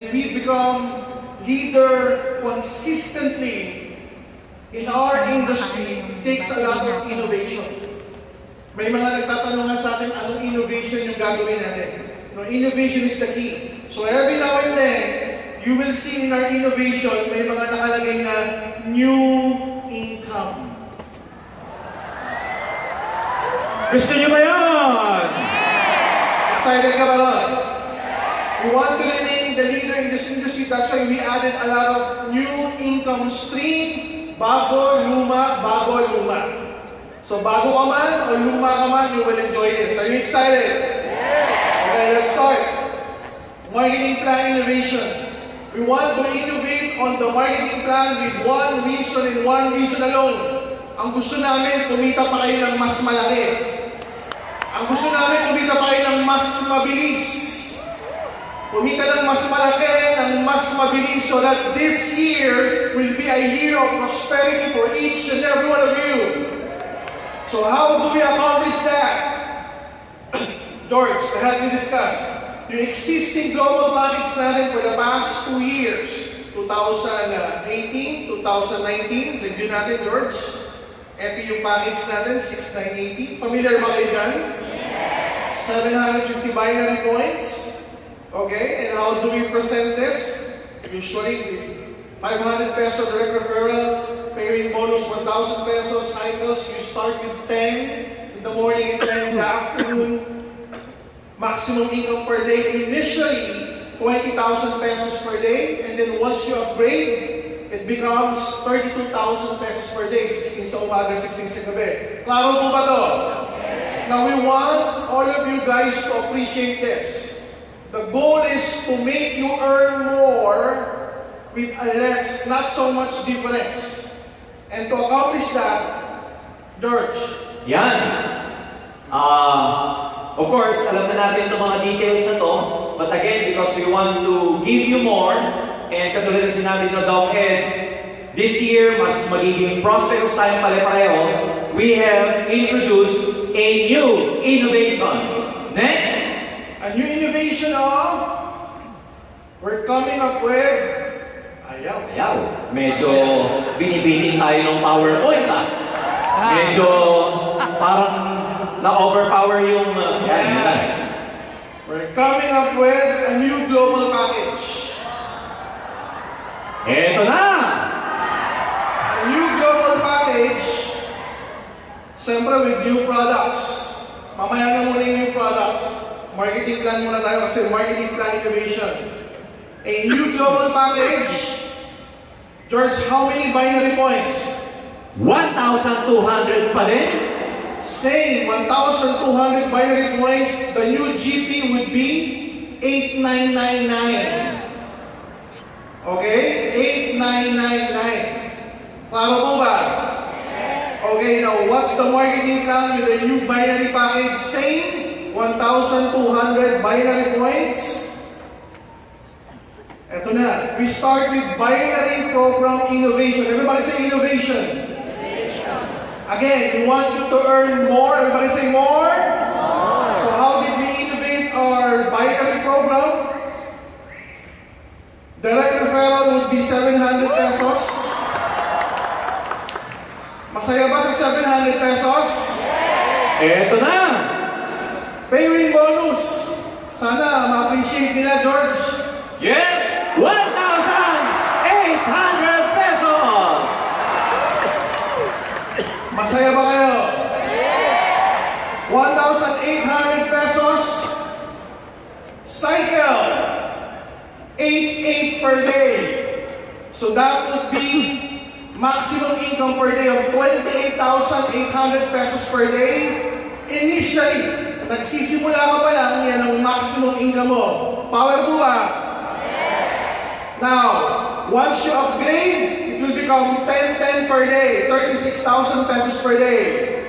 We become leader consistently in our industry. It takes a lot of innovation. May mga nagtatanong nga sa atin, anong innovation yung gagawin natin? No, innovation is the key. So every now and then, you will see in our innovation, may mga nakalagay na new income. Gusto niyo ba yun? Excited ka ba nun? We want to remain the leader in this industry. That's why we added a lot of new income stream. Bago, luma, bago, luma. So bago ka man o luma ka man, you will enjoy this. Are you excited? Yes! Okay, let's start. Marketing plan innovation. We want to innovate on the marketing plan with one reason and one reason alone. Ang gusto namin, kumita pa kayo ng mas malaki. Ang gusto namin, kumita pa kayo ng mas mabilis. Kumita ng mas malaki, ng mas mabilis, so that this year will be a year of prosperity for each and every one of you. So how do we accomplish that? George, to help me discuss, yung existing global package natin for the past 2 years, 2018, 2019, review natin, George. Ito yung package natin, 6980. Familiar ba kayo dyan? Yes. 750 binary points. Okay, and how do we present this? Usually, 500 pesos direct referral, paying bonus 1,000 pesos, cycles, you start with 10 in the morning and 10 in the afternoon. Maximum income per day, initially, 20,000 pesos per day, and then once you upgrade, it becomes 32,000 pesos per day, 16 sa umaga, 16 sa gabi. Klaro po ba to? Now we want all of you guys to appreciate this. The goal is to make you earn more with a less, not so much difference. And to accomplish that, George. Yan. Of course, alam na natin itong mga details na to. But again, because we want to give you more, and katulad na sinabi na Doc Ed, this year, mas magiging prosperous tayong pare-pareho, we have introduced a new innovation. Next. A new innovation of, we're coming up with, ayaw. Medyo binibitin tayo ng PowerPoint Medyo parang na-overpower yung... We're coming up with a new global package. Eto na! A new global package, siyempre with new products. Mamaya na muna yung new products. Marketing plan muna tayo kasi marketing plan innovation. A new global package. George, how many binary points? 1,200 pa rin? Same, 1,200 binary points. The new GP would be 8,999. Okay? 8,999. Klaro po ba? Okay, now what's the marketing plan with the new binary package? Same, 1,200 binary points. Ito na. We start with binary program innovation. Everybody say innovation. Again, we want you to earn more. Everybody say more. So how did we innovate our binary program? Direct referral would be 700 pesos. Masaya ba sa 700 pesos? Eto na! Pay-win bonus. Sana ma-appreciate nila, George. Yes! 1,800 pesos! Masaya ba kayo? Yes! 1,800 pesos. Cycle. 8,800 per day. So that would be maximum income per day of 28,800 pesos per day. Initially, nagsisimula ka pa lang, yan ang maximum income mo. Power po ba? Yes! Now, once you upgrade, it will become 10,10 per day, 36,000 pesos per day.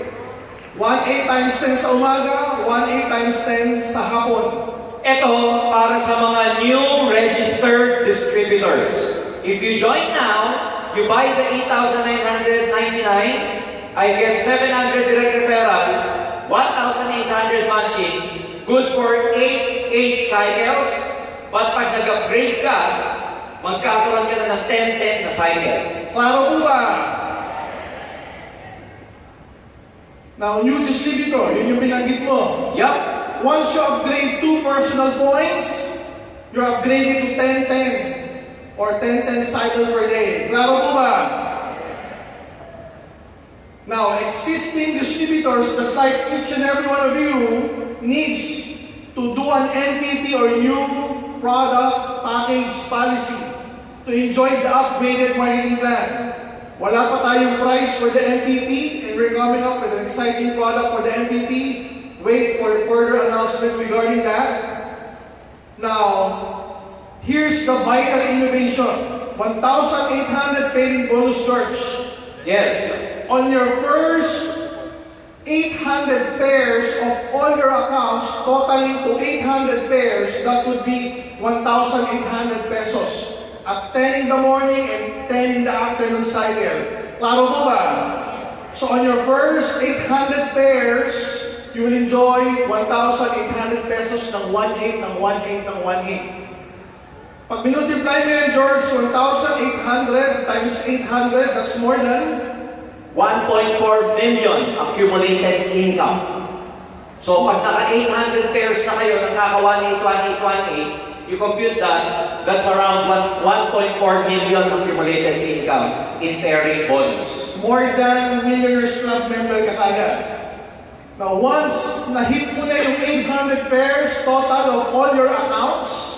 1,800 times 10 sa umaga, 1,800 times 10 sa hapon. Ito para sa mga new registered distributors. If you join now, you buy the 8,999, I get 700 direct referral, 1,800 matching, good for 8 cycles, But pag nag-upgrade ka, magkakaroon ka na ng 10-10 na cycle. Klaro po ba? Now, new distributor, yun yung binanggit mo. Yup. Once you upgrade 2 personal points, you're upgrading to 10-10 or 10-10 cycle per day. Klaro po ba? Now, existing distributors, just like each and every one of you, needs to do an NPP or new product package policy to enjoy the upgraded marketing plan. Wala pa tayong price for the NPP, and we're coming up with an exciting product for the NPP. Wait for further announcement regarding that. Now, here's the vital innovation. 1,800 paying bonus search. Yes. On your first 800 pairs of all your accounts, totaling to 800 pairs, that would be 1,800 pesos. At 10 in the morning and 10 in the afternoon cycle. Klaro po ba? So on your first 800 pairs, you will enjoy 1,800 pesos ng 1/8 ng 1/8 ng 1/8. Pag minultiply mo yan, George, 1,800 times 800, that's more than 1.4 million accumulated income. So pag naka 800 pairs na kayo, nakaka 1/8, you compute that, that's around 1.4 million accumulated income in pairing bonus. more than Millionaires Club member ka kagad. Now, once na-hit mo na yung 800 pairs total of all your accounts,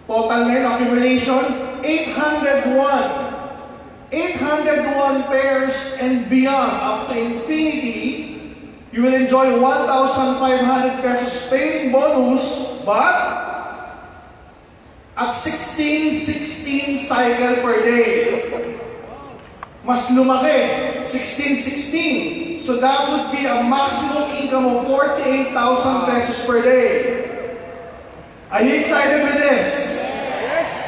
total na yun, accumulation, 801. 801 pairs and beyond, up to infinity, you will enjoy 1,500 pesos paying bonus, but at 16 cycle per day. Mas lumaki, 16. So that would be a maximum income of 48,000 pesos per day. Are you excited with this?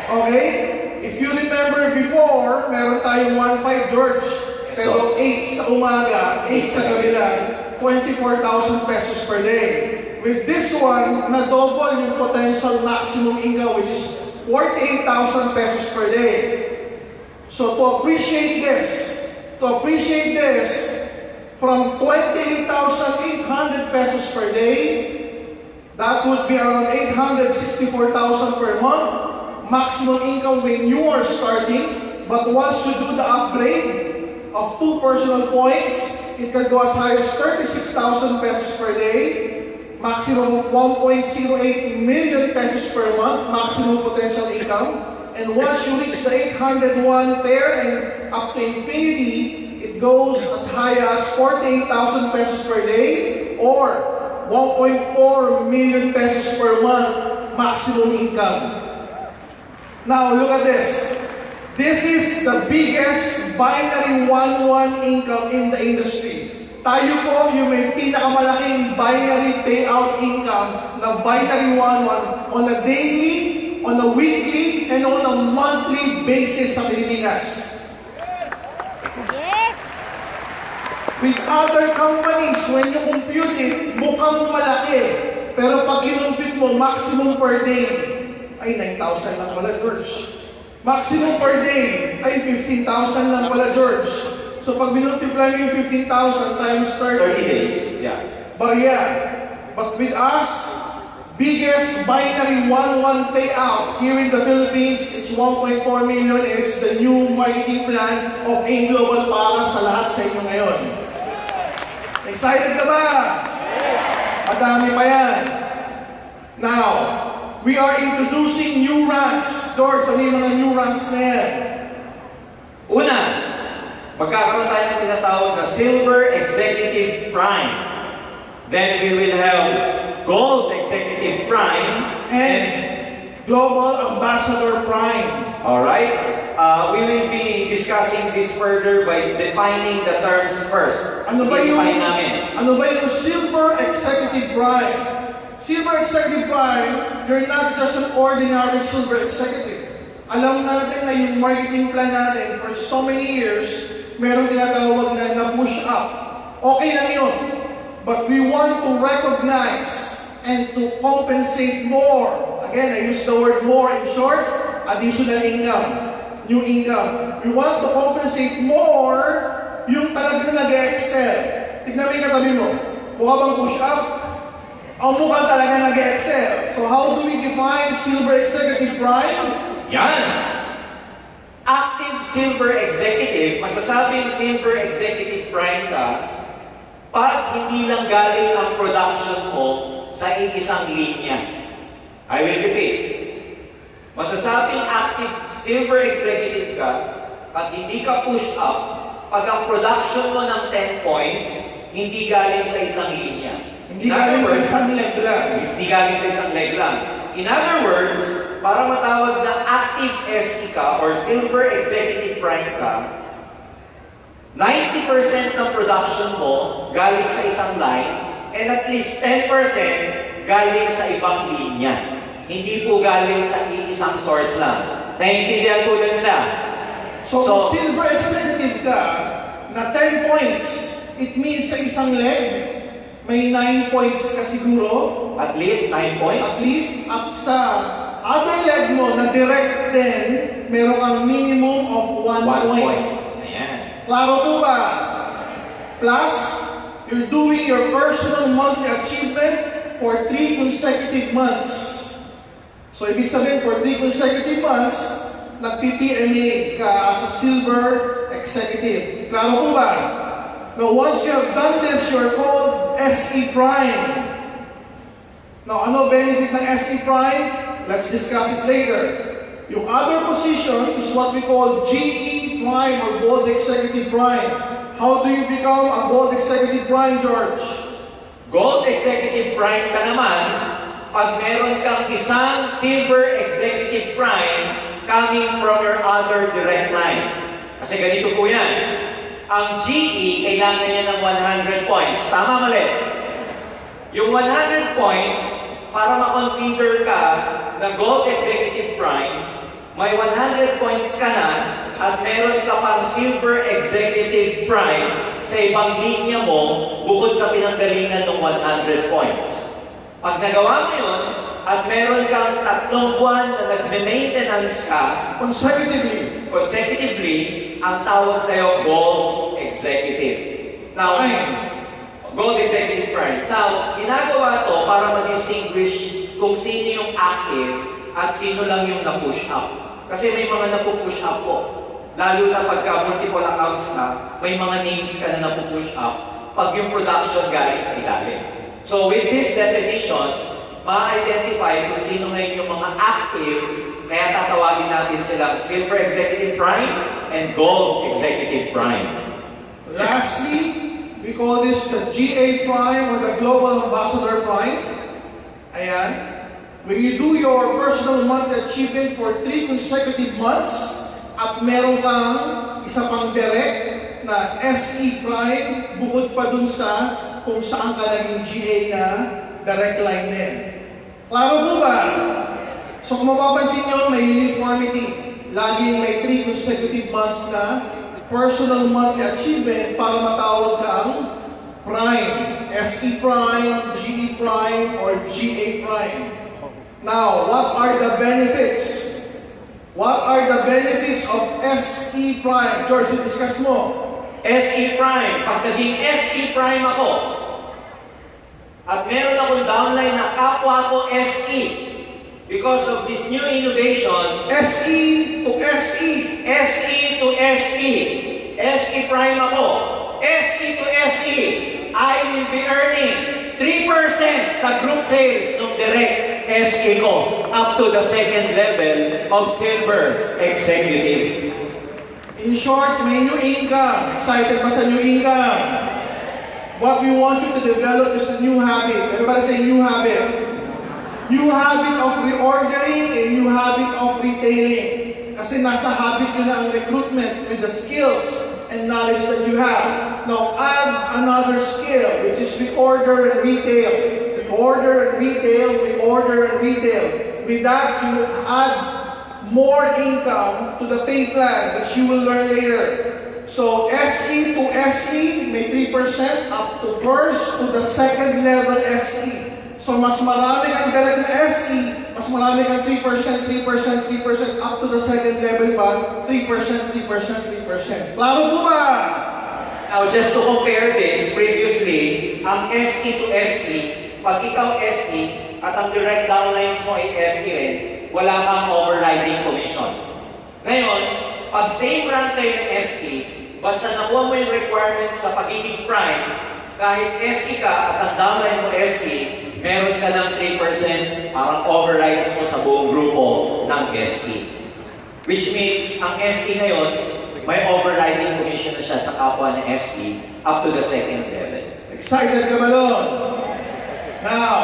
Okay? If you remember before, meron tayong 1.5 George, pero 8 sa umaga, 8 sa kabila, 24,000 pesos per day. With this one, na-double yung potential maximum income, which is 48,000 pesos per day. So to appreciate this, from 28,800 pesos per day, that would be around 864,000 per month. Maximum income when you are starting, but once you do the upgrade of 2 personal points, it can go as high as 36,000 pesos per day, maximum of 1.08 million pesos per month, maximum potential income. And once you reach the 801 pair and up to infinity, it goes as high as 48,000 pesos per day or 1.4 million pesos per month maximum income. Now, look at this. This is the biggest binary 1-1 income in the industry. Tayo po yung may pinakamalaking binary payout income na binary 1-1 on a daily, on a weekly, and on a monthly basis sa Pilipinas. Yes! With other companies, when you compute it, mukhang malaki. Pero pag kinumpute mo, maximum per day, ay 9,000 lang pala, George. Maximum per day, ay 15,000 lang pala, George. So pag minultiply mo yung 15,000 times 30 days, yeah. But yeah, but with us, biggest binary 1-1 payout here in the Philippines, it's 1.4 million. It's the new marketing plan of AIM Global para sa lahat sa inyo ngayon. Excited ka ba? Madami pa yan. Now, we are introducing new ranks. George, ano yung mga new ranks na yan? Una, magkakaroon tayo ng tinatawag na Silver Executive Prime. Then we will have Gold Executive Prime And Global Ambassador Prime. Alright? We will be discussing this further by defining the terms first. Ano ba I-define namin. yung Silver Executive Prime? Silver Executive Prime, you're not just an ordinary Silver Executive. Alam natin na yung marketing plan natin for so many years, meron tinatawag na push up. Okay lang yun. But we want to recognize and to compensate more Again, I use the word more in short, additional income, new income. We want to compensate more yung talagang nag-excel. Tignan mo yung katabi mo. Mukha bang push up? Ang mukha talaga nag-excel. So how do we define silver executive prime? Yan! Active silver executive, masasabing silver executive prime ka pag hindi lang galing ang production mo sa iisang linya. I will repeat. Masasabing active silver executive ka pag hindi ka push up, pag ang production mo ng 10 points, hindi galing sa isang linya. Hindi galing sa isang leg lang. Hindi galing sa isang leg lang. In other words, para matawag na active SE ka or silver executive prime ka, 90% ng production mo galing sa isang line and at least 10% galing sa ibang linya. Hindi po galing sa iisang source lang. Naiintindihan po nila. So kung silver executive ka na 10 points, it means sa isang leg, may 9 points ka siguro. At least 9 points? At least. At sa other leg mo na direct 10, meron kang minimum of 1 point. Ayan. Klaro po ba? Plus, you're doing your personal monthly achievement for 3 consecutive months. So, ibig sabihin, for 3 consecutive months, nag-PPMA ka as a silver executive. Klaro po ba? Now, once you have done this, you're called SE Prime. Now, ano benefit ng SE Prime? Let's discuss it later. Yung other position is what we call GE Prime or Gold Executive Prime. How do you become a Gold Executive Prime, George? Gold Executive Prime ka naman pag meron kang isang Silver Executive Prime coming from your other direct line. Kasi ganito po yan. Ang GE, kailangan niya ng 100 points. Tama, mali? Yung 100 points, para ma-consider ka na Gold Executive Prime, may 100 points ka na at meron ka pang Silver Executive Prime sa ibang linya mo bukod sa pinanggalingan ng 100 points. Pag nagawa mo yun, at meron kang 3 buwan na nagme-maintenance ka, consecutively, ang tawag sa'yo, Gold Executive. Now, Gold Executive Prime. Now, ginagawa to para ma-distinguish kung sino yung active at sino lang yung na-push up. Kasi may mga napupush up po. Lalo na pagka multiple accounts ka, may mga names ka na napupush up pag yung production galing sa ilalim. So with this definition, ma-identify kung sino ngayon yung mga active, kaya tatawagin natin silang Silver Executive Prime and Gold Executive Prime. Lastly, we call this the GA Prime or the Global Ambassador Prime. Ayan. When you do your personal monthly achievement for 3 consecutive months at meron kang isa pang direct na SE Prime bukod pa dun sa kung saan ka naging GA na direct line din. Klaro po ba? So kung mapapansin nyo, may uniformity. Laging may 3 consecutive months na personal monthly achievement para matawag kang Prime. SE Prime, GE Prime, or GA Prime. Now, what are the benefits? What are the benefits of SE Prime? George, discuss mo. SE Prime. Pag naging SE Prime ako, at meron akong downline na kapwa ko SE, because of this new innovation, SE to SE. SE to SE. SE Prime ako. SE to SE. I will be earning 3% sa group sales ng direct SE ko up to the second level of Silver Executive. In short, may new income. Excited ba sa new income? What we want you to develop is a new habit. Everybody say new habit. New habit of reordering and new habit of retailing. Kasi nasa habit yun na ang recruitment with the skills and knowledge that you have. Now, add another skill, which is reorder and retail. Reorder and retail, reorder and retail. With that, you will add more income to the pay plan, which you will learn later. So, SE to SE, may 3% up to first to the second level SE. So mas marami kang direct na SE, mas marami kang 3%, 3%, 3%, up to the second level pa, 3%, 3%, 3%. Klaro po ba? Now, just to compare this, previously, ang SE to SE, pag ikaw SE at ang direct downlines mo ay SE rin, wala kang overriding commission. Ngayon, pag same rank kayo ng SE, basta nakuha mo yung requirements sa pagiging prime, kahit SE ka at ang downline mo SE, meron ka ng 3% parang overrides mo sa buong grupo ng SE. Which means, ang SE ngayon, may overriding commission na siya sa kapwa ng SE up to the second level. Excited ka ba doon? Now,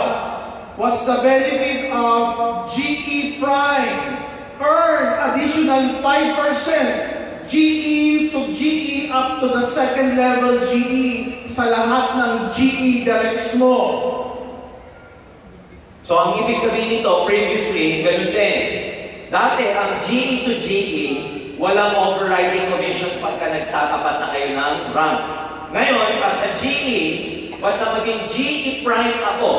what's the benefit of GE Prime? Earn additional 5% GE to GE up to the second level GE sa lahat ng GE directs mo. So, ang ibig sabihin nito, previously, ganun din. Dati, ang GE to GE, walang overriding commission pagka nagtatapat na kayo ng rank. Ngayon, as a GE, basta maging GE prime ako,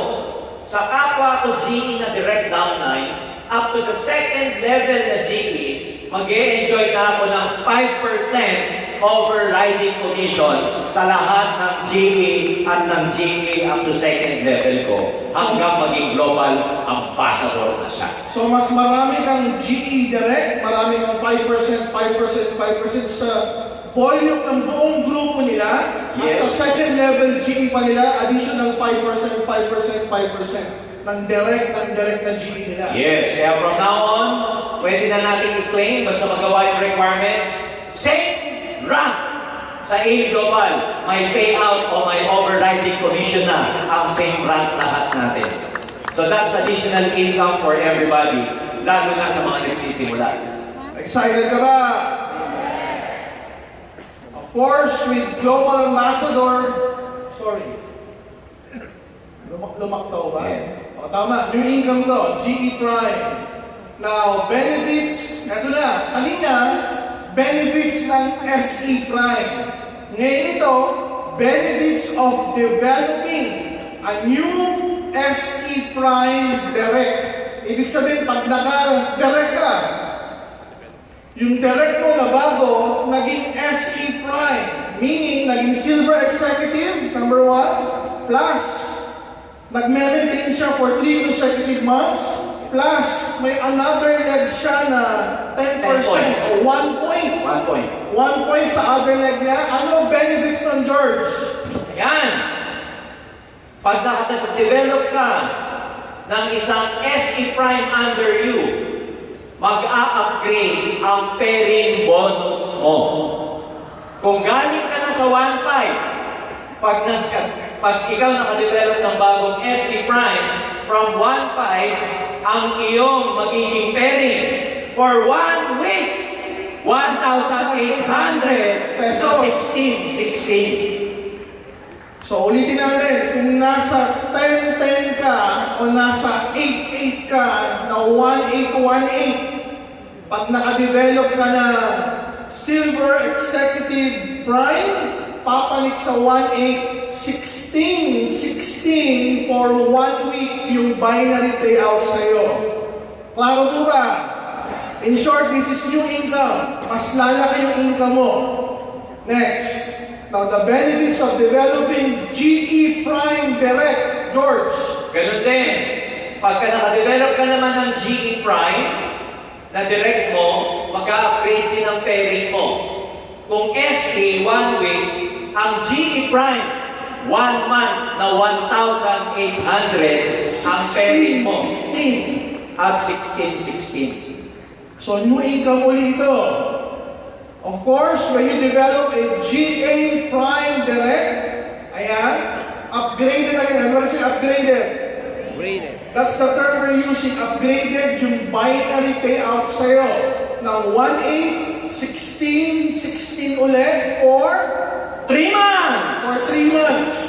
sa kapwa ko GE na direct downline, up to the second level na GE, mag-e-enjoy na ako ng 5% overriding commission sa lahat ng GE at ng GE up to second level ko hanggang maging global ambassador na siya. So mas marami kang GE direct, marami kang 5%, 5%, 5% sa volume ng buong grupo nila. Yes. At sa second level GE pa nila, additional 5%, 5%, 5% ng direct na GE nila. Yes, kaya from now on, pwede na natin i-claim basta magawa yung requirement. Same rank sa A Global, may payout o may overriding commission na ang same rank lahat natin. So that's additional income for everybody, lalo na sa mga nagsisimula. Excited ka ba? Of course, with Global Ambassador, sorry, lumaktaw ba? Yeah. O, tama, new income to, GE Prime. Now, benefits, eto na, kanina, benefits ng SE Prime. Ngayon ito, benefits of developing a new SE Prime Direct. Ibig sabihin, pag naka-direct ka, yung direct mo na bago, naging SE Prime. Meaning, naging Silver Executive, number 1, plus, nag-maintain siya for 3 consecutive months, plus, may another leg siya na 10% o 1 point. 1 point. 1 point sa other leg niya. Ano benefits ng George? Ayan! Pag nakapag-develop ka ng isang SE Prime under you, mag-a-upgrade ang pairing bonus mo. Kung galing ka na sa 1.5, pag ikaw nakadevelop ng bagong SE Prime, from 1.5, ang iyong magiging pairing for 1 week, 1,800 pesos. 16. So, ulitin natin, kung nasa 10-10 ka o nasa 8-8 ka na 1.8-1.8, pag nakadevelop ka na Silver Executive Prime, papanik sa 1.8, 16 for 1 week yung binary payout sa'yo. Klaro po ba? In short, this is new income. Mas lalaki yung income mo. Next. Now, the benefits of developing GE Prime Direct. George. Ganun din. Pagka nakadevelop ka naman ng GE Prime, na direct mo, mag-upgrade din ang pairing mo. Kung SE 1 week, ang GE Prime, 1 month na 1,800 ang pairing mo. 16. At 16. So, new income ulit ito. Of course, when you develop a GA Prime Direct, ayan, upgraded again. I'm going to say upgraded. That's the term we're using. Upgraded yung binary payout sa'yo ng 1.8, 16 ulit for 3 months! For 3 months.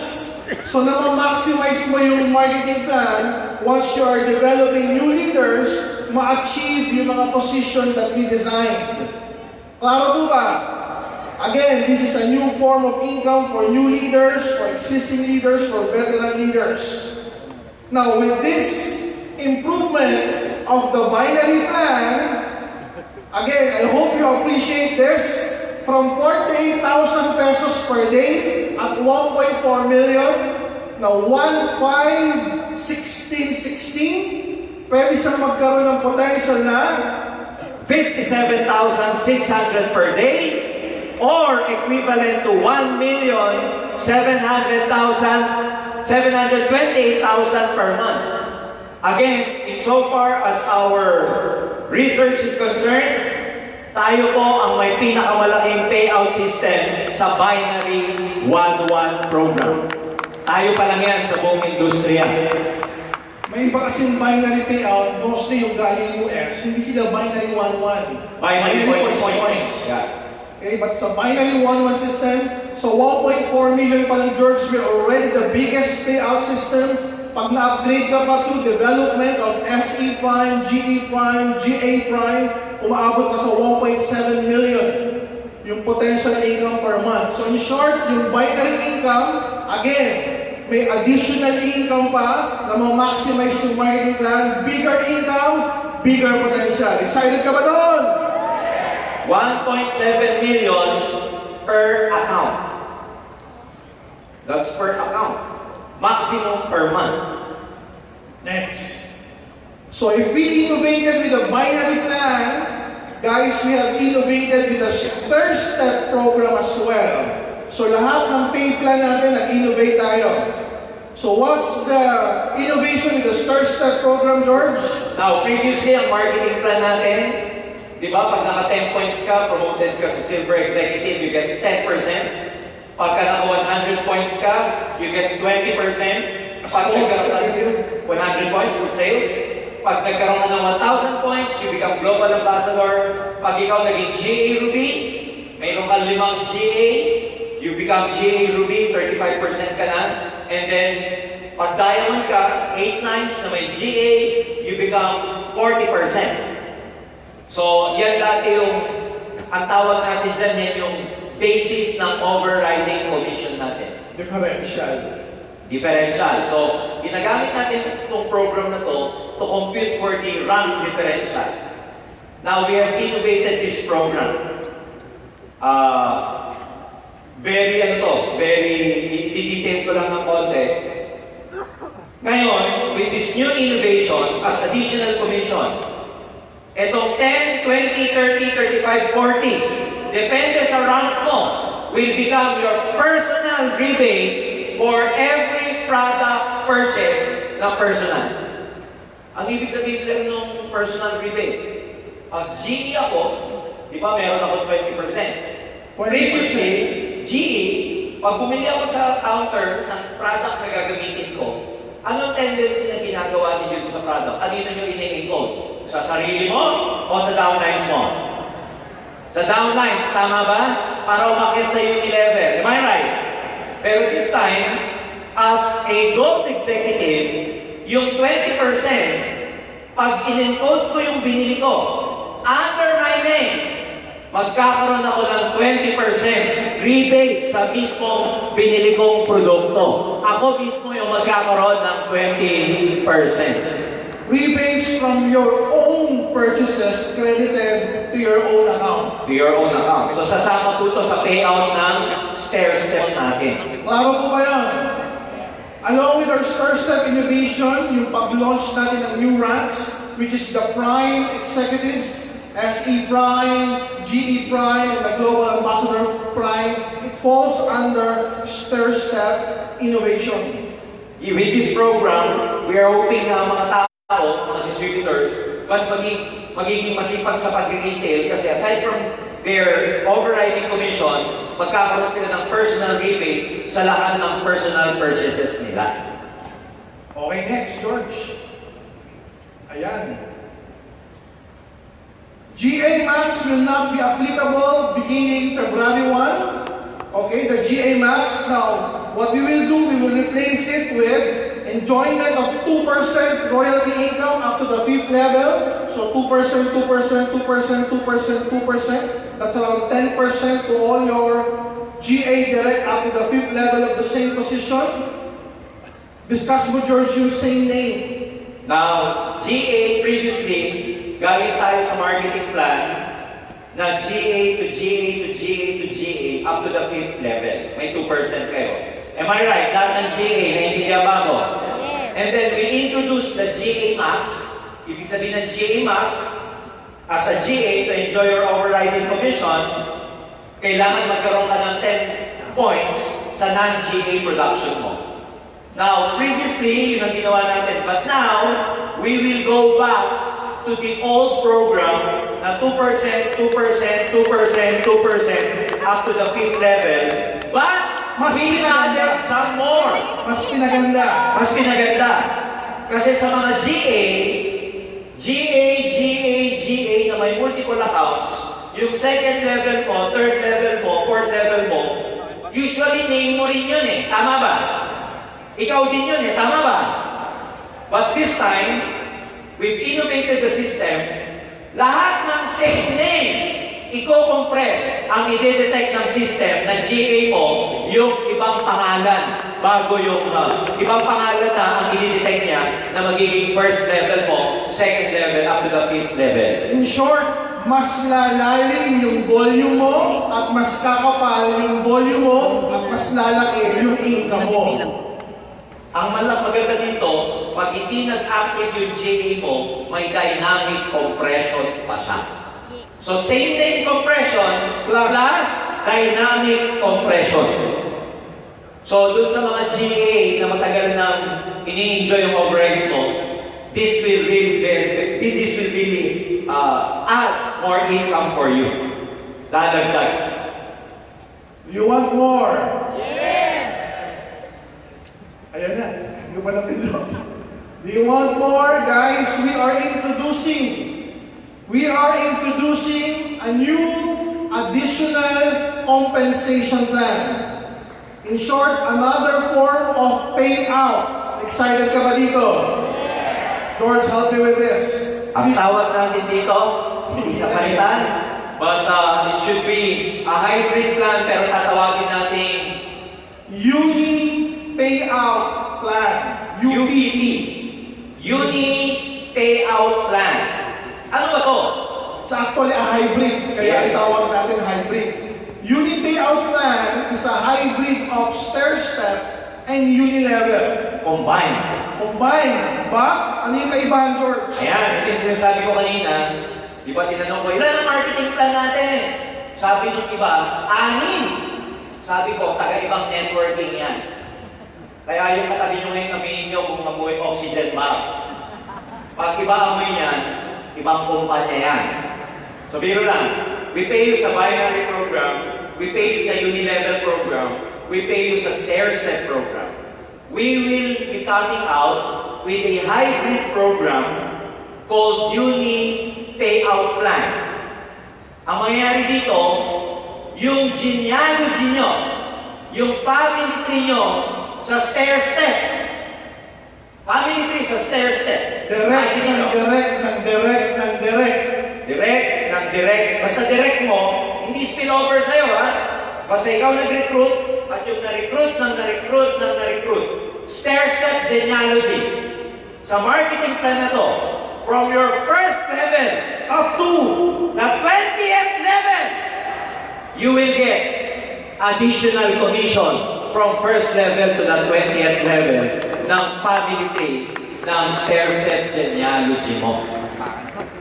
So, na-maximize mo yung marketing plan once you are developing new leaders, ma-achieve yung mga position that we designed. Klaro po ba? Again, this is a new form of income for new leaders, for existing leaders, for veteran leaders. Now, with this improvement of the binary plan, again, I hope you appreciate this. From 48,000 pesos per day at 1.4 million, now 1,516,16, pwede siyang magkaroon ng potential na 57,600 per day or equivalent to 1,728,000 per month. Again, insofar as our research is concerned, tayo po ang may pinakamalaking payout system sa binary 1-1 program. Tayo pa lang yan sa buong industriya. may iba kasing binary payout, mostly yung galing US, hindi sila binary 1-1. Binary points. Yeah. Okay, but sa binary 1-1 system, so 1.4 million pa lang, George, we're already the biggest payout system. Pag na-upgrade ka pa to development of SE Prime, GE Prime, GA Prime, umaabot pa sa 1.7 million yung potential income per month. So in short, yung binary income, again, may additional income pa na ma-maximize yung marketing plan, bigger income, bigger potential. Excited ka ba doon? 1.7 million per account. That's per account. Maximum per month. Next. So if we innovated with a binary plan, guys, we have innovated with a third step program as well. So lahat ng pay plan natin, nag-innovate tayo. So what's the innovation with the third step program, George? Now, previously, ang marketing plan natin, di ba, pag naka 10 points ka, promoted ka sa Silver Executive, you get 10%. Pagka naka 100 points ka, you get 20%. Pag nagkaroon 100 points, good sales. Pag nagkaroon ka ng 1,000 points, you become Global Ambassador. Pag ikaw naging GA Ruby, mayroon kang 5 GA, you become GA Ruby, 35% ka na. And then, pag Diamond ka, 8 nines na may GA, you become 40%. So, yan dati yung, ang tawag natin dyan, yan yung basis ng overriding commission natin. Differential. So, ginagamit natin itong program na to compute for the rank differential. Now, we have innovated this program. Very, i-detail ko lang ng konti. Ngayon, with this new innovation, as additional commission, itong 10, 20, 30, 35, 40, depende sa rank mo, will become your personal rebate for every product purchase na personal. Ang ibig sabihin sa ng personal rebate, pag GE ako, di ba meron ako 20%. Previously, GE, pag bumili ako sa counter ng product na gagamitin ko, anong tendency na ginagawa niyo sa product? Alino nyo ini-encode? Sa sarili mo o sa downlines mo? Sa downlines, tama ba? Para umakyat sa yung level. Am I right? Pero this time, as a gold executive, yung 20%, pag in-encode ko yung binili ko, under my name, magkakaroon ako ng 20% rebate sa mismong binili kong produkto. Ako mismo yung magkakaroon ng 20%. Rebates from your own purchases credited to your own account. To your own account. So sasama po ito sa payout ng stair-step natin. Klaro po ba yan? Along with our stair-step innovation, yung pag-launch natin ng new ranks, which is the Prime Executives, SE Prime, GE Prime, and the Global Ambassador Prime, it falls under stair-step innovation. With this program, we are hoping na mga tao, mga distributors, mas magiging masipag sa pag-retail kasi aside from their overriding commission, magkakaroon sila ng personal rebate sa lahat ng personal purchases nila. Okay, next, George. Ayan. GA Max will not be applicable beginning February 1. Okay, the GA Max. Now, what we will do, we will replace it with enjoyment of 2% royalty income up to the 5th level. So 2%, 2%, 2%, 2%, 2%. That's around 10% to all your GA direct up to the 5th level of the same position. Discuss mo, George, yung same name. Now, GA previously, galing tayo sa marketing plan na GA to GA to GA to GA up to the 5th level. May 2% kayo. Am I right? Lahat ng GA, naiintindihan ba ako? Yes. And then we introduced the GA Max. Ibig sabihin ng GA Max, as a GA to enjoy your overriding commission, kailangan magkaroon ka ng 10 points sa non-GA production mo. Now, previously, yun ang ginawa natin. But now, we will go back to the old program na 2%, 2%, 2%, 2% up to the 5th level. But, we added some more. Mas pinaganda. Mas pinaganda. Kasi sa mga GA na may multiple accounts, yung second level mo, third level mo, fourth level mo, usually name mo rin yun eh. Tama ba? Ikaw din yun eh. Tama ba? But this time, we've innovated the system. Lahat ng same name, i-compress ang i-detect ng system ng GA mo yung ibang pangalan bago yung ibang pangalan na ang i-detect niya na magiging first level mo, second level, up to the 5th level. In short, mas lalalim yung volume mo at mas kakapal yung volume mo at mas lalaki yung income mo. Ang maganda dito, pag hindi nag-active yung GA mo, may dynamic compression pa siya. So, same name compression plus dynamic compression. So, dun sa mga GA na matagal nang ini-enjoy yung overrides mo, this will really add more income for you. Dadagdag. You want more? Yes. Ayan na. Yung pala pindot. Do you want more? Guys, we are introducing a new additional compensation plan. In short, another form of payout. Excited ka ba dito? George, help me with this. Ang tawag natin dito, hindi sa palitan, but it should be a hybrid plan, pero tatawagin natin Uni Payout Plan. UPP. Uni Payout Plan. Ano ba to? Sa actually a hybrid, kaya Yes. itawag natin hybrid. Uni Payout Plan is a hybrid of stair-step and uni-level. Combined. Ba? Ano yung kaibahan, George? Ayan, ito yung sinasabi ko kanina. Di ba tinanong ko, ilan ang marketing plan natin? Sabi nung iba, 6. Sabi ko, taga-ibang networking yan. Kaya yung katabi nyo ngayon, aminin nyo kung amoy oxygen valve. Pag iba amoy niyan, ibang kumpanya yan. So, biro lang. We pay you sa binary program, we pay you sa uni-level program, we pay you sa stair-step program. We will be coming out with a hybrid program called Uni Payout Plan. Ang mangyayari dito, yung genealogy nyo, yung family tree nyo sa stair-step. Family tree sa stair-step. Direct. Basta direct mo, hindi spillover sa'yo, ha? Basta ikaw nag-recruit, at yung na-recruit. Stair-step genealogy. Sa marketing plan na to, from your first level up to the 20th level, you will get additional commission from first level to the 20th level ng family tree ng stair-step genealogy mo.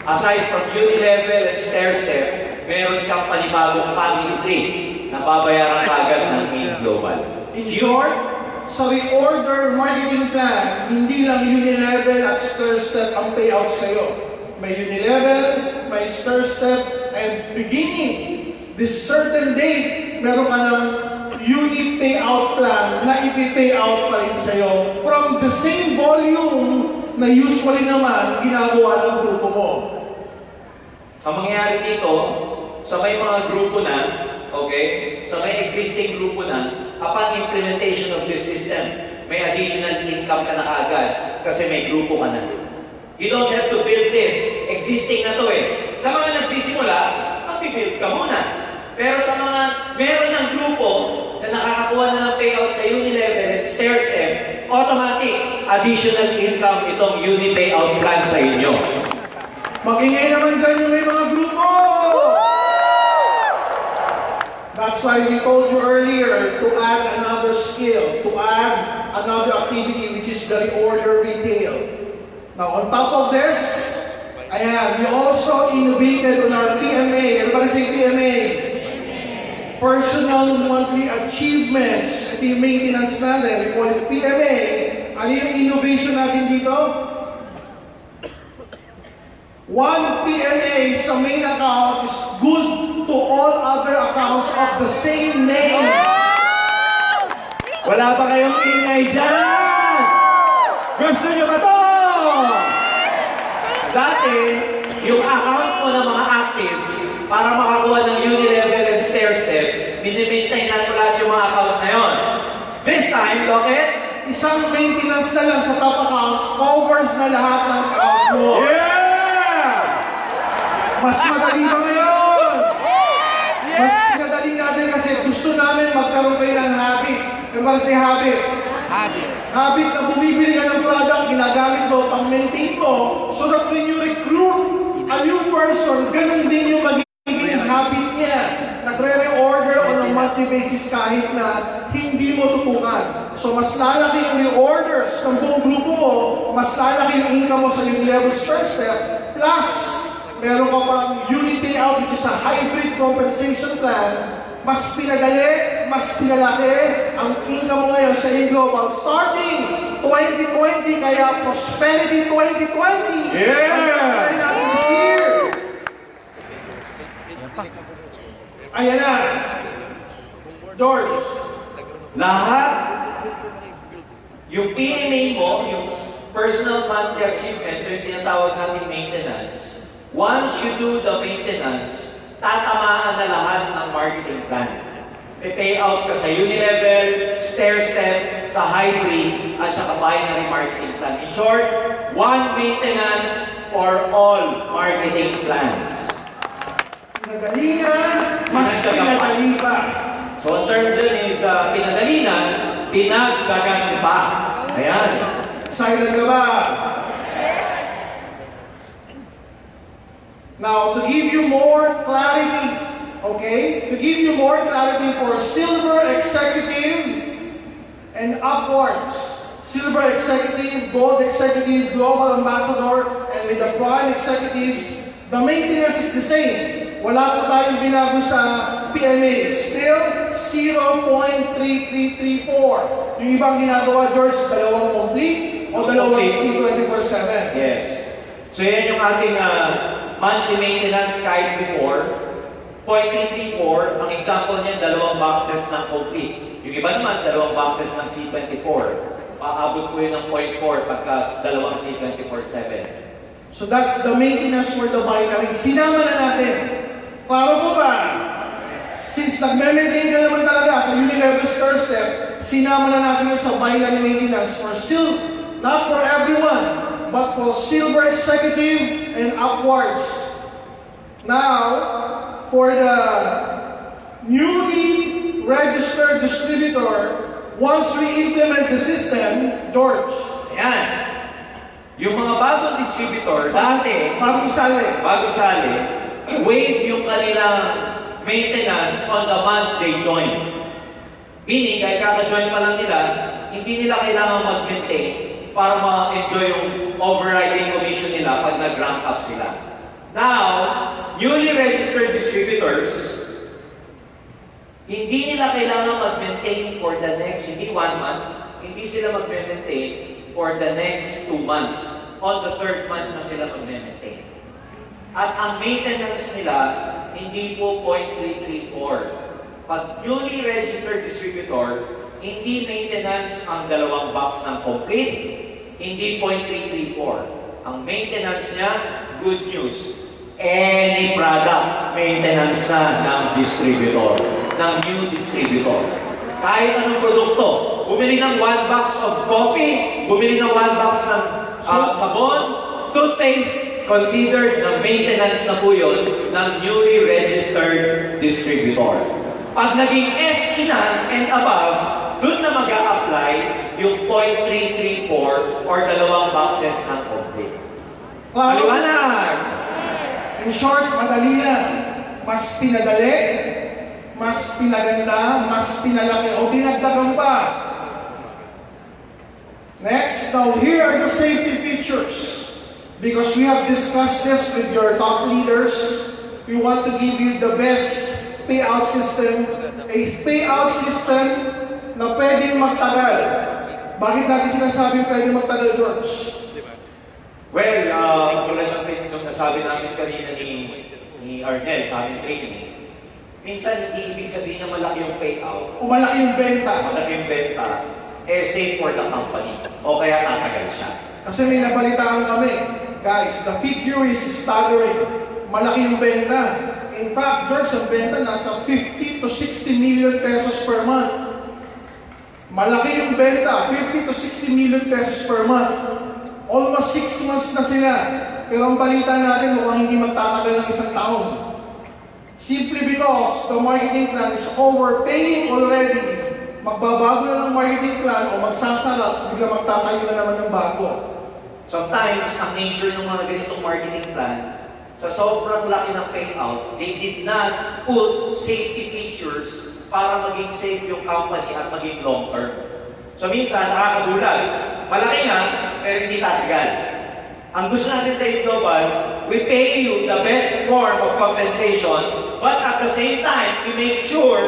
Aside from uni-level and stair-step, meron kang panibagong family tree na babayaran agad ng Main Global. In short, sa reorder marketing plan, hindi lang uni-level at stair-step ang payout sa'yo. May uni-level, may stair-step, and beginning this certain date, meron ka ng uni payout plan na ipi-payout pa rin sa'yo from the same volume na usually naman ginagawa ng grupo mo. Ang mangyayari dito, sa may mga grupo na, okay, sa may existing grupo na, upon implementation of this system, may additional income ka na kaagad kasi may grupo ka na. You don't have to build this. Existing na to eh. Sa mga nagsisimula, mag-build ka muna. Pero sa mga meron ng grupo na nakakakuha na ng payout sa uni-level and stair-step, automatic. additional income itong unit payout plan sa inyo. Mag-ingay naman dyan yung may mga grupo! That's why we told you earlier to add another skill, to add another activity, which is the reorder retail. Now, on top of this, ayan, we also innovated on our PMA. Everybody say PMA. Personal Monthly Achievements. Ito yung maintenance natin. We call it PMA. Ano yung innovation natin dito? 1 PMA sa main account is good to all other accounts of the same name. Wala ba kayong ingay dyan? Gusto nyo ba to? Dati, yung account mo ng mga actives, para makakuha ng unilevel and stair-step, minimaintain natin lahat yung mga account na yun. This time, bakit? Isang maintenance na lang sa top account covers na lahat ng account mo. Yeah! Mas madali ba ngayon? Mas madali natin kasi gusto namin magkaroon kayo ng habit. Ano ba say habit? Habit na bumibili ka ng product, ginagamit mo, pang-maintain mo, so that when you recruit a new person, ganun din yung magiging habit niya. Nagre-reorder on a monthly basis kahit na hindi mo tutukan. So mas lalaki yung reorders ng buong grupo mo, mas lalaki yung income mo sa yung levels first step, plus meron ka pang unit payout, which is a hybrid compensation plan. Mas pinadali, mas pinalaki ang income mo ngayon sa global starting 2020, kaya Prosperity 2020. Yeah! Ang natin this year. Ayan na. Doors. Lahat, yung PMA mo, yung personal monthly achievement, yung tinatawag natin maintenance, once you do the maintenance, tatamaan na lahat ng marketing plan. Pay out ka sa unilevel, stair-step, sa hybrid, at saka binary marketing plan. In short, one maintenance for all marketing plans. Pinagalingan, mas pinadali pa. So, ang term dyan is pinagalingan, pinagdagan pa. Ayan. Excited ka ba? Now, to give you more clarity, okay? To give you more clarity for silver executive and upwards. Silver executive, gold executive, global ambassador, and with the prime executives, the maintenance is the same. Wala po tayong binago sa PMA. It's still 0.3334. Yung ibang ginagawa, George, dalawang complete o dalawang C24/7. Yes. So, yan yung ating monthly maintenance kahit before. 0.334, ang example niyan, dalawang boxes ng complete. Yung iba naman, dalawang boxes ng C24. Paabot ko yun ng 0.4 pagka dalawang C24/7. So that's the maintenance for the binary. Sinama na natin. Klaro po ba? Since nag-maintain ka naman talaga sa unilevel first step, sinama na natin yun sa binary maintenance for not for everyone, but for silver executive and upwards. Now, for the newly registered distributor, once we implement the system, George. Ayan. Yung mga bagong distributor, dati, Bagong sali. waive yung kanilang maintenance on the month they join. Meaning, kahit kaka-join pa lang nila, hindi nila kailangan mag-maintain para ma-enjoy yung overriding commission nila pag nag-rank up sila. Now, newly registered distributors, hindi nila kailangan mag-maintain for the next, hindi 1 month, hindi sila mag-maintain for the next 2 months. On the 3rd month na sila mag-maintain. At ang maintenance nila, hindi po 0.334. Pag newly registered distributor, hindi maintenance ang dalawang box ng complete, hindi 0.334. Ang maintenance niya, good news. Any product, maintenance na ng distributor, ng new distributor. Kahit anong produkto, bumili ng 1 box of coffee, bumili ng 1 box ng sabon, toothpaste, considered na maintenance na po yun ng newly registered distributor. Pag naging S inan and above, doon na mag-a-apply yung 0.334 or 2 boxes ng complete. Maliwanag! In short, madali lang. Mas pinadali, mas pinaganda, mas pinalaki, o dinagdagan pa. Next, now here are the safety features. Because we have discussed this with your top leaders, we want to give you the best payout system. A payout system na pwedeng magtagal. Bakit natin sinasabing pwedeng magtagal, George? Well, tulad ng nung nasabi namin kanina ni Arnel sa aming training, minsan hindi ibig sabihin na malaki yung payout. O malaki yung benta. Malaki yung benta, safe for the company. O kaya tatagal siya. Kasi may nabalitaan kami. Guys, the figure is staggering. Malaki yung benta. In fact, George, ang benta nasa 50 to 60 million pesos per month. Malaki yung benta, 50 to 60 million pesos per month. Almost 6 months na sila. Pero ang balita natin mukhang hindi magtatagal ng 1 taon. Simply because the marketing plan is overpaying already. Magbabago na ng marketing plan o magsasalat, bigla magtatayo na naman ng bago. Sometimes, ang nature ng mga ganitong marketing plan, sa sobrang laki ng payout, they did not put safety features para maging safe yung company at maging long term. So minsan, nakakagulag. Malaki nga, pero hindi tatagal. Ang gusto natin sa Global, we pay you the best form of compensation, but at the same time, we make sure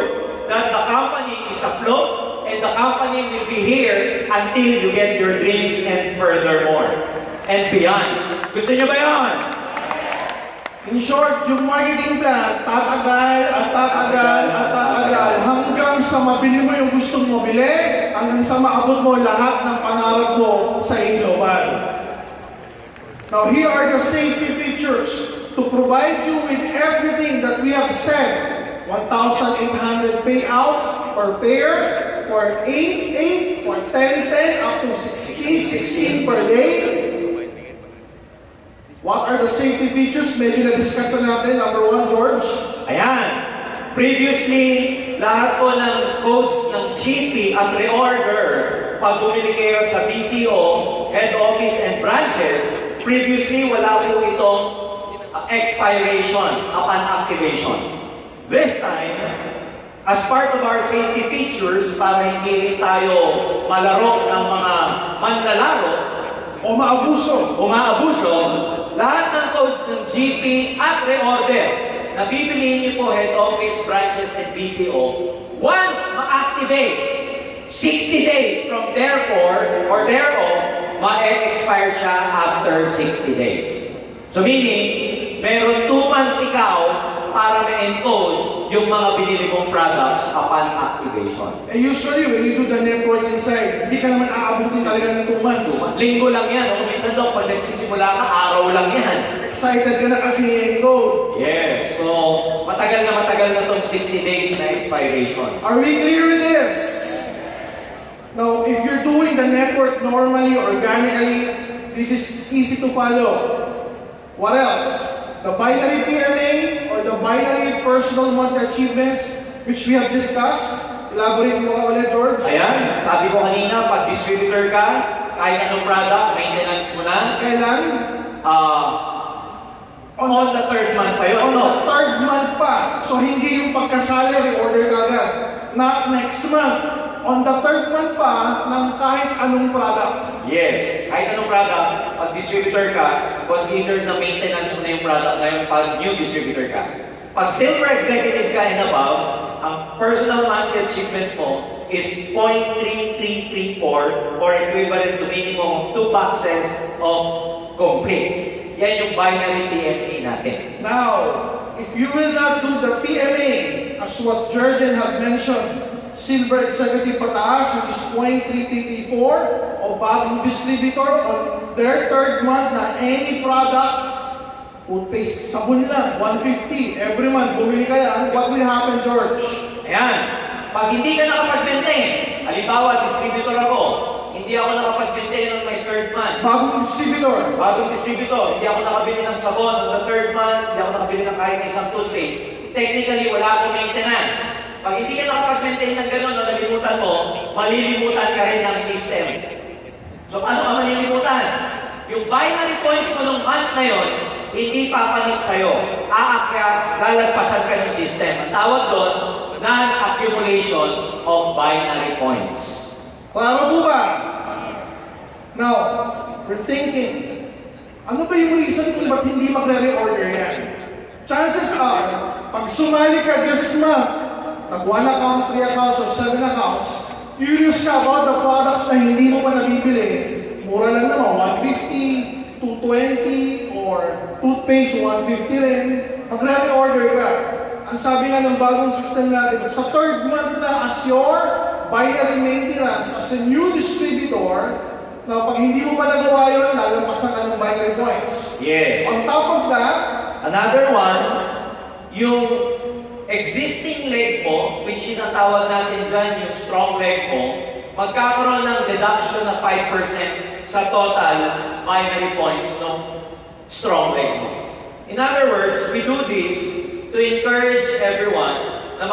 that the company is afloat and the company will be here until you get your dreams and furthermore and beyond. Gusto niyo ba yan? In short, yung marketing plan, tatagal at tatagal at tatagal hanggang sa mabili mo yung gustong mabili, hanggang sa maabot mo lahat ng pangarap mo sa Global. Now, here are the safety features to provide you with everything that we have said. 1,800 payout per pair, for 8, for 10, up to 16 per day. What are the safety features? Medyo na-discuss na natin. Number 1, George. Ayan. Previously, lahat po ng codes ng GP at reorder, pag bumili kayo sa BCO, head office and branches, previously wala po itong expiration upon activation. This time, as part of our safety features, para hindi rin tayo malaro ng mga manlalaro o maabuso, lahat ng codes ng GP at reorder na bibiliin niyo po head office, branches, and BCO, once ma-activate, 60 days from therefore or thereof, ma-expire siya after 60 days. So meaning, meron 2 months ikaw para ma-encode yung mga binili mong products upon activation. And usually, when you do the network inside, hindi ka naman aabutin talaga ng 2 months. Linggo lang yan. O minsan daw, pag nagsisimula ka, araw lang yan. Excited ka na kasi i-encode. Yes. So, matagal na itong 60 days na expiration. Are we clear with this? Now, if you're doing the network normally, organically, this is easy to follow. What else? The binary PMA or the binary personal monthly achievements, which we have discussed. Elaborate mo ulit, George. Ayan, sabi ko kanina, pag distributor ka, kahit anong product, maintenance mo na. Kailan? On the 3rd month pa yun. On the 3rd month pa. So, hindi yung pagka-salary order ka agad. Not next month. On the 3rd month pa ng kahit anong product. Yes, kahit anong product, pag distributor ka, consider na maintenance mo na yung product na yung pag new distributor ka. Pag silver executive ka and above, ang personal monthly achievement mo is 0.3334 or equivalent to minimum of 2 boxes of complete. Yan yung binary PMA natin. Now, if you will not do the PMA, as what Jurgen had mentioned, silver executive pataas, which is 0.3334, o bagong distributor on their 3rd month na any product, toothpaste, sabon lang, 150 every month, bumili ka yan, what will happen, George? Ayan, pag hindi ka nakapag-maintain, halimbawa, distributor ako, hindi ako nakapag-maintain ng my 3rd month. Bagong distributor, hindi ako nakabili ng sabon on the 3rd month, hindi ako nakabili ng kahit isang toothpaste. Technically, wala akong maintenance. Pag hindi ka nakapag-maintain ng gano'n o nalimutan mo, malilimutan ka rin ng system. So paano ka malilimutan? Yung binary points mo nung month na yon, hindi papalit sa'yo. Aakyat, lalagpasan ka ng system. Ang tawag doon, non-accumulation of binary points. Klaro po ba? Now, we're thinking, ano ba yung reason kung ba't hindi magre-reorder yan? Chances are, pag sumali ka this month, nag 1 account, 3 accounts, or 7 accounts, curious ka about the products na hindi mo pa nabibili, mura lang naman, 150, 220, or toothpaste, 150 rin, magre-reorder ka. Ang sabi nga ng bagong system natin, sa third month na as your binary maintenance, as a new distributor, na pag hindi mo pa nagawa yun, lalampasan ka ng binary points. Yes. On top of that, another one, yung existing leg mo, which is ang tawag natin dyan, yung strong leg mo, magkakaroon ng deduction na 5% sa total binary points ng strong leg mo. In other words, we do this to encourage everyone na